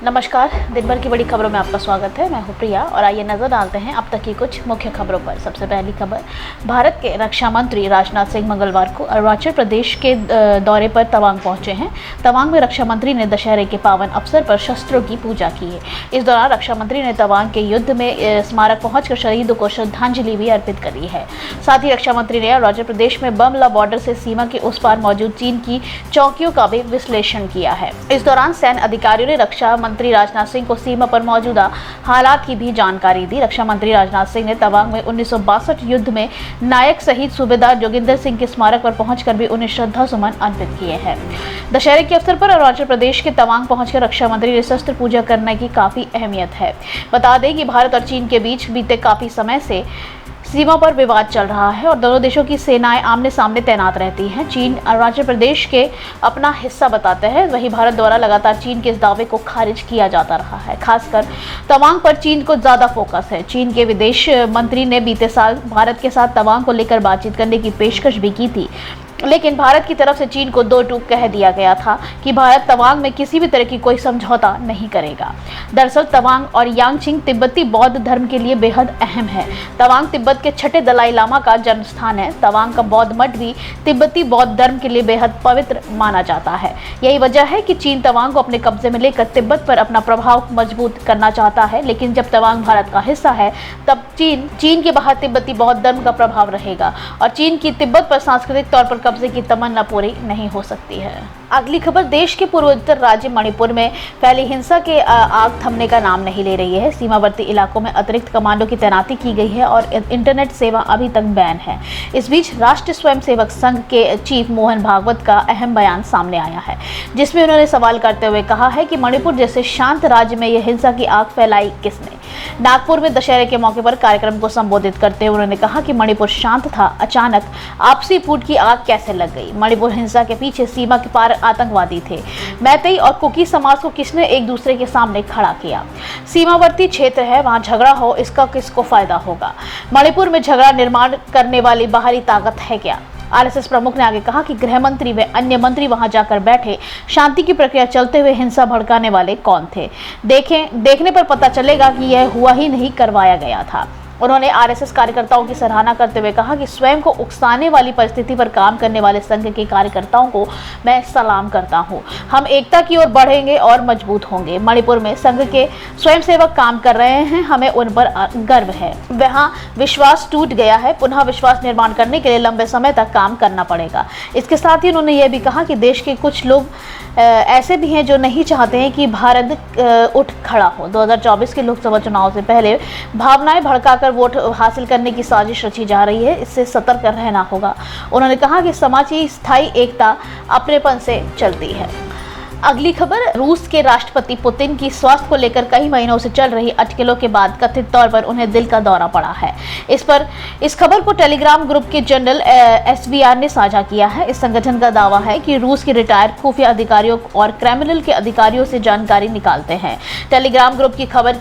नमस्कार। दिन भर की बड़ी खबरों में आपका स्वागत है। मैं हूं प्रिया और आइए नजर डालते हैं अब तक की कुछ मुख्य खबरों पर। सबसे पहली खबर, भारत के रक्षा मंत्री राजनाथ सिंह मंगलवार को अरुणाचल प्रदेश के दौरे पर तवांग पहुंचे हैं। तवांग में रक्षा मंत्री ने दशहरे के पावन अवसर पर शस्त्रों की पूजा की है। इस दौरान रक्षा मंत्री ने तवांग के युद्ध में स्मारक पहुंचकर शहीदों को श्रद्धांजलि भी अर्पित करी है। साथ ही रक्षा मंत्री ने अरुणाचल प्रदेश में बमला बॉर्डर से सीमा के उस पार मौजूद चीन की चौकियों का भी विश्लेषण किया है। इस दौरान सैन्य अधिकारियों ने रक्षा मंत्री राजनाथ सिंह को सीमा पर मौजूदा हालात की भी जानकारी दी। रक्षा मंत्री राजनाथ सिंह ने तवांग में 1962 युद्ध में नायक शहीद सूबेदार जोगिंदर सिंह के स्मारक पर पहुंचकर भी उन्हें श्रद्धा सुमन अर्पित किए हैं। दशहरे के अवसर पर अरुणाचल प्रदेश के तवांग पहुंचकर रक्षा मंत्री ने शस्त्र पूजा करने की काफी अहमियत है। बता दें कि भारत और चीन के बीच बीते काफी समय से सीमा पर विवाद चल रहा है और दोनों देशों की सेनाएं आमने सामने तैनात रहती हैं। चीन अरुणाचल प्रदेश के अपना हिस्सा बताते हैं, वहीं भारत द्वारा लगातार चीन के इस दावे को खारिज किया जाता रहा है। खासकर तवांग पर चीन को ज्यादा फोकस है। चीन के विदेश मंत्री ने बीते साल भारत के साथ तवांग को लेकर बातचीत करने की पेशकश भी की थी, लेकिन भारत की तरफ से चीन को दो टूक कह दिया गया था कि भारत तवांग में किसी भी तरह की कोई समझौता नहीं करेगा। दरअसल तवांग और यांगचिंग तिब्बती बौद्ध धर्म के लिए बेहद अहम है। तवांग तिब्बत के छठे दलाई लामा का जन्म स्थान है। तवांग का बौद्ध मठ भी तिब्बती बौद्ध धर्म के लिए बेहद पवित्र माना जाता है। यही वजह है कि चीन तवांग को अपने कब्जे में लेकर तिब्बत पर अपना प्रभाव मजबूत करना चाहता है, लेकिन जब तवांग भारत का हिस्सा है तब चीन के बाहर तिब्बती बौद्ध धर्म का प्रभाव रहेगा और चीन की तिब्बत पर सांस्कृतिक तौर पर कब्जे की तमन्ना पूरी नहीं हो सकती है। अगली खबर, देश के पूर्वोत्तर राज्य मणिपुर में फैली हिंसा के आग थमने का नाम नहीं ले रही है। सीमावर्ती इलाकों में अतिरिक्त कमांडो की तैनाती की गई है और इंटरनेट सेवा अभी तक बैन है। इस बीच राष्ट्रीय स्वयंसेवक संघ के चीफ मोहन भागवत का अहम बयान सामने आया है, जिसमें उन्होंने सवाल करते हुए कहा है कि मणिपुर जैसे शांत राज्य में यह हिंसा की आग फैलाई किसने। नागपुर में दशहरे के मौके पर कार्यक्रम को संबोधित करते हुए उन्होंने कहा कि मणिपुर शांत था, अचानक आपसी फूट की आग कैसे लग गई। मणिपुर हिंसा के पीछे सीमा के पार आतंकवादी थे। मैतेई और कुकी समाज को किसने एक दूसरे के सामने खड़ा किया। सीमावर्ती क्षेत्र है, वहां झगड़ा हो, इसका किसको फायदा होगा। मणिपुर में झगड़ा निर्माण करने वाली बाहरी ताकत है क्या। आरएसएस प्रमुख ने आगे कहा कि गृह मंत्री व अन्य मंत्री वहां जाकर बैठे, शांति की प्रक्रिया चलते हुए हिंसा भड़काने वाले कौन थे। देखने पर पता चलेगा कि यह हुआ ही नहीं, करवाया गया था। उन्होंने आरएसएस कार्यकर्ताओं की सराहना करते हुए कहा कि स्वयं को उकसाने वाली परिस्थिति पर काम करने वाले संघ के कार्यकर्ताओं को मैं सलाम करता हूं। हम एकता की ओर बढ़ेंगे और मजबूत होंगे। मणिपुर में संघ के स्वयंसेवक काम कर रहे हैं, हमें उन पर गर्व है। वहां विश्वास टूट गया है, पुनः विश्वास निर्माण करने के लिए लंबे समय तक काम करना पड़ेगा। इसके साथ ही उन्होंने यह भी कहा कि देश के कुछ लोग ऐसे भी हैं जो नहीं चाहते हैं कि भारत उठ खड़ा हो। 2024 के लोकसभा चुनाव से पहले भावनाएं भड़काकर वोट हासिल करने की साजिश रची जा रही है, इससे सतर्क रहना होगा। उन्होंने कहा कि समाज की स्थायी एकता अपनेपन से चलती है। अगली खबर, रूस के राष्ट्रपति पुतिन की स्वास्थ्य को लेकर कई महीनों से चल रही अटकलों के बाद कथित तौर पर उन्हें दिल का दौरा पड़ा है। इस खबर को टेलीग्राम ग्रुप के जनरल एसवीआर ने साझा किया है। इस संगठन का दावा है कि रूस के रिटायर्ड खुफिया अधिकारियों और क्रेमलिन के अधिकारियों से जानकारी निकालते हैं। टेलीग्राम ग्रुप की खबर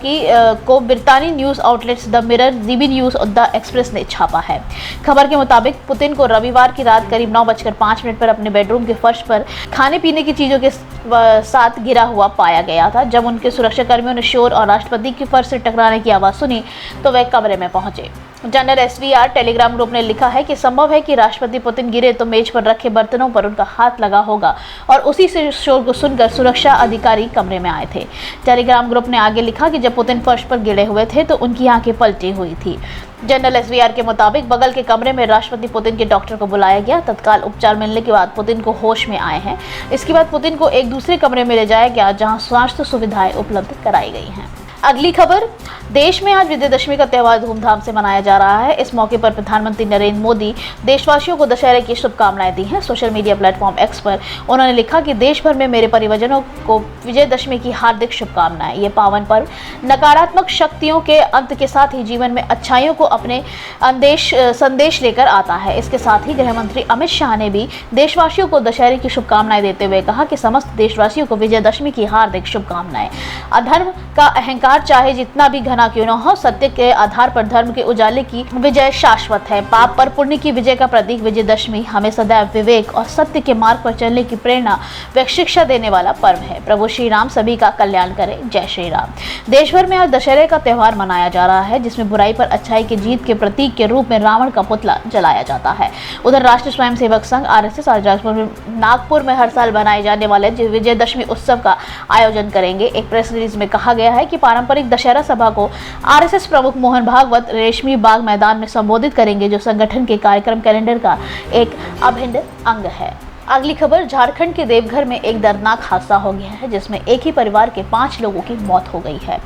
को ब्रितानी news outlets the mirror, dB news और द एक्सप्रेस ने छापा है। खबर के मुताबिक पुतिन को रविवार की रात करीब 9:05 पर अपने बेडरूम के फर्श पर खाने पीने की चीजों के साथ गिरा हुआ पाया गया था। जब उनके सुरक्षाकर्मियों ने शोर और राष्ट्रपति की फर्श से टकराने की आवाज सुनी तो वे कमरे में पहुंचे। जनरल एसवीआर टेलीग्राम ग्रुप ने लिखा है कि संभव है कि राष्ट्रपति पुतिन गिरे तो मेज पर रखे बर्तनों पर उनका हाथ लगा होगा और उसी से शोर को सुनकर सुरक्षा अधिकारी कमरे में आए थे। टेलीग्राम ग्रुप ने आगे लिखा कि जब पुतिन फर्श पर गिरे हुए थे तो उनकी आंखें पलटी हुई थी। जनरल एसवीआर के मुताबिक बगल के कमरे में राष्ट्रपति पुतिन के डॉक्टर को बुलाया गया। तत्काल उपचार मिलने के बाद पुतिन को होश में आए हैं। इसके बाद पुतिन को एक दूसरे कमरे में ले जाया गया जहां स्वास्थ्य सुविधाएं उपलब्ध कराई गई हैं। अगली खबर, देश में आज विजयदशमी का त्यौहार धूमधाम से मनाया जा रहा है। इस मौके पर प्रधानमंत्री नरेंद्र मोदी देशवासियों को दशहरे की शुभकामनाएं दी हैं। सोशल मीडिया प्लेटफॉर्म एक्स पर उन्होंने लिखा कि देश भर में मेरे परिवारजनों को विजयदशमी की हार्दिक शुभकामनाएं। ये पावन पर्व नकारात्मक शक्तियों के अंत के साथ ही जीवन में अच्छाइयों को अपने संदेश लेकर आता है। इसके साथ ही गृह मंत्री अमित शाह ने भी देशवासियों को दशहरे की शुभकामनाएं देते हुए कहा कि समस्त देशवासियों को विजयदशमी की हार्दिक शुभकामनाएं। अधर्म का अहंकार अंधकार चाहे जितना भी घना क्यों न हो, सत्य के आधार पर धर्म के उजाले की विजय शाश्वत है। पाप पर पुण्य की विजय का प्रतीक विजयदशमी हमें सदैव विवेक और सत्य के मार्ग पर चलने की प्रेरणा व शिक्षा देने वाला पर्व है। प्रभु श्री राम सभी का कल्याण करे। जय श्री राम। देश भर में आज दशहरे का त्यौहार मनाया जा रहा है, जिसमें बुराई पर अच्छाई की जीत के प्रतीक के रूप में रावण का पुतला जलाया जाता है। उधर राष्ट्रीय स्वयंसेवक संघ RSS आज नागपुर में हर साल बनाए जाने वाले विजयदशमी उत्सव का आयोजन करेंगे। एक प्रेस रिलीज में कहा गया है कि पारंपरिक दशहरा सभा को RSS प्रमुख मोहन भागवत रेशमी बाग मैदान में संबोधित करेंगे, जो संगठन के कार्यक्रम कैलेंडर का एक अभिन्न अंग है। अगली खबर, झारखंड के देवघर में एक दर्दनाक हादसा हो गया है, जिसमें एक ही परिवार के 5 लोगों की मौत हो गई है।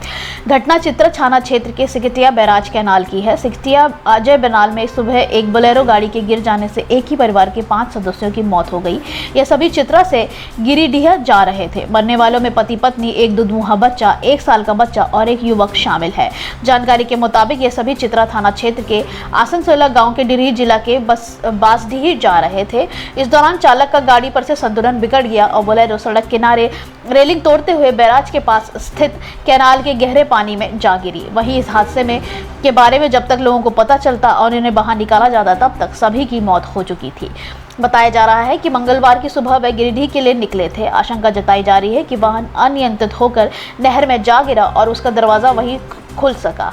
घटना चित्रा थाना क्षेत्र के सिकटिया बैराज कैनाल की है। सिकटिया अजय बनाल में सुबह एक बोलेरो गाड़ी के गिर जाने से एक ही परिवार के 5 सदस्यों की मौत हो गई। यह सभी चित्रा से गिरिडीह जा रहे थे। मरने वालों में पति पत्नी, एक दुधमुहा बच्चा, 1 साल का बच्चा और एक युवक शामिल है। जानकारी के मुताबिक ये सभी चित्रा थाना क्षेत्र के आसनसोला गाँव के डिरी जिला के बासडीह जा रहे थे। इस दौरान चालक का गाड़ी पर से संतुलन बिगड़ गया और बोलेरो सड़क किनारे रेलिंग तोड़ते हुए बैराज के पास स्थित कैनाल के गहरे पानी में जा गिरी। वहीं इस हादसे में के बारे में जब तक लोगों को पता चलता और इन्हें बाहर निकाला जाता, तब तक सभी की मौत हो चुकी थी। बताया जा रहा है कि मंगलवार की सुबह वह गिरिडीह के लिए निकले थे। आशंका जताई जा रही है कि वाहन अनियंत्रित होकर नहर में जा गिरा और उसका दरवाजा वहीं खुल सका।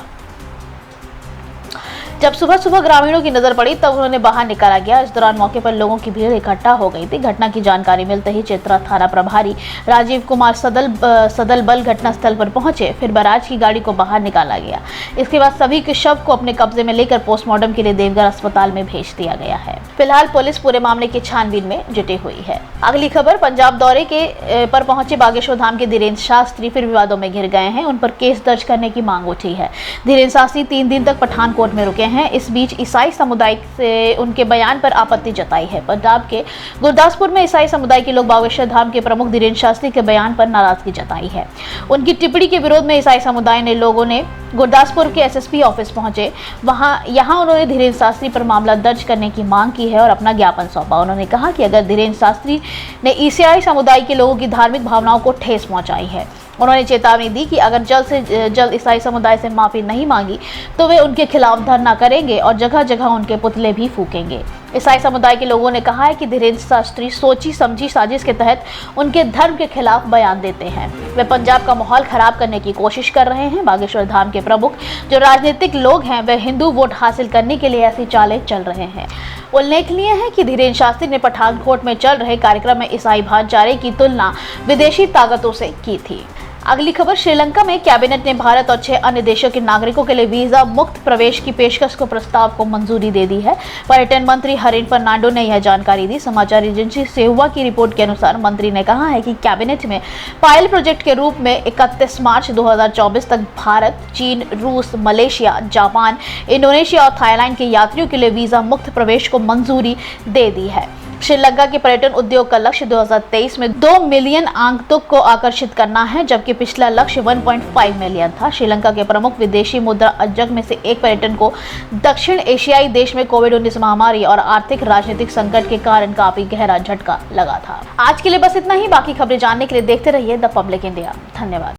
जब सुबह सुबह ग्रामीणों की नजर पड़ी, तब उन्होंने बाहर निकाला गया। इस दौरान मौके पर लोगों की भीड़ इकट्ठा हो गई थी। घटना की जानकारी मिलते ही चित्रा थाना प्रभारी राजीव कुमार सदल बल घटनास्थल पर पहुंचे। फिर बैराज की गाड़ी को बाहर निकाला गया। इसके बाद सभी के शव को अपने कब्जे में लेकर पोस्टमार्टम के लिए देवघर अस्पताल में भेज दिया गया है। फिलहाल पुलिस पूरे मामले की छानबीन में जुटी हुई है। अगली खबर, पंजाब दौरे पर पहुंचे बागेश्वर धाम के धीरेन्द्र शास्त्री फिर विवादों में घिर गए हैं। उन पर केस दर्ज करने की मांग उठी है। धीरेन्द्र शास्त्री 3 दिन तक पठानकोट में रुके हैं। इस बीच ईसाई समुदाय से उनके बयान पर आपत्ति जताई है। पंजाब के गुरदासपुर में ईसाई समुदाय के लोग बागेश्वर धाम के प्रमुख धीरेन्द्र शास्त्री के बयान पर नाराजगी जताई है। उनकी टिप्पणी के विरोध में ईसाई समुदाय ने लोगों ने गुरदासपुर के SSP ऑफिस पहुंचे। यहां उन्होंने धीरेन्द्र शास्त्री पर मामला दर्ज करने की मांग की है और अपना ज्ञापन सौंपा। उन्होंने कहा कि अगर धीरेन्द्र शास्त्री ने ईसाई समुदाय के लोगों की धार्मिक भावनाओं को ठेस पहुंचाई है। उन्होंने चेतावनी दी कि अगर जल्द से जल्द ईसाई समुदाय से माफी नहीं मांगी तो वे उनके खिलाफ धरना करेंगे और जगह जगह उनके पुतले भी फूकेंगे। ईसाई समुदाय के लोगों ने कहा है कि धीरेन्द्र शास्त्री सोची समझी साजिश के तहत उनके धर्म के खिलाफ बयान देते हैं। वे पंजाब का माहौल खराब करने की कोशिश कर रहे हैं। बागेश्वर धाम के प्रमुख जो राजनीतिक लोग हैं, वे हिंदू वोट हासिल करने के लिए ऐसी चालें चल रहे हैं। उल्लेखनीय है कि धीरेन्द्र शास्त्री ने पठानकोट में चल रहे कार्यक्रम में ईसाई भाईचारे की तुलना विदेशी ताकतों से की थी। अगली खबर, श्रीलंका में कैबिनेट ने भारत और 6 अन्य देशों के नागरिकों के लिए वीजा मुक्त प्रवेश की पेशकश को प्रस्ताव को मंजूरी दे दी है। पर्यटन मंत्री हरीन फर्नांडो ने यह जानकारी दी। समाचार एजेंसी सेहुआ की रिपोर्ट के अनुसार मंत्री ने कहा है कि कैबिनेट में पायलट प्रोजेक्ट के रूप में 31 मार्च 2024 तक भारत, चीन, रूस, मलेशिया, जापान, इंडोनेशिया और थाईलैंड के यात्रियों के लिए वीजा मुक्त प्रवेश को मंजूरी दे दी है। श्रीलंका के पर्यटन उद्योग का लक्ष्य 2023 में 2 मिलियन आगंतुक को आकर्षित करना है, जबकि पिछला लक्ष्य 1.5 मिलियन था। श्रीलंका के प्रमुख विदेशी मुद्रा अर्जक में से एक पर्यटन को दक्षिण एशियाई देश में कोविड-19 महामारी और आर्थिक राजनीतिक संकट के कारण काफी गहरा झटका लगा था। आज के लिए बस इतना ही। बाकी खबरें जानने के लिए देखते रहिए द पब्लिक इंडिया। धन्यवाद।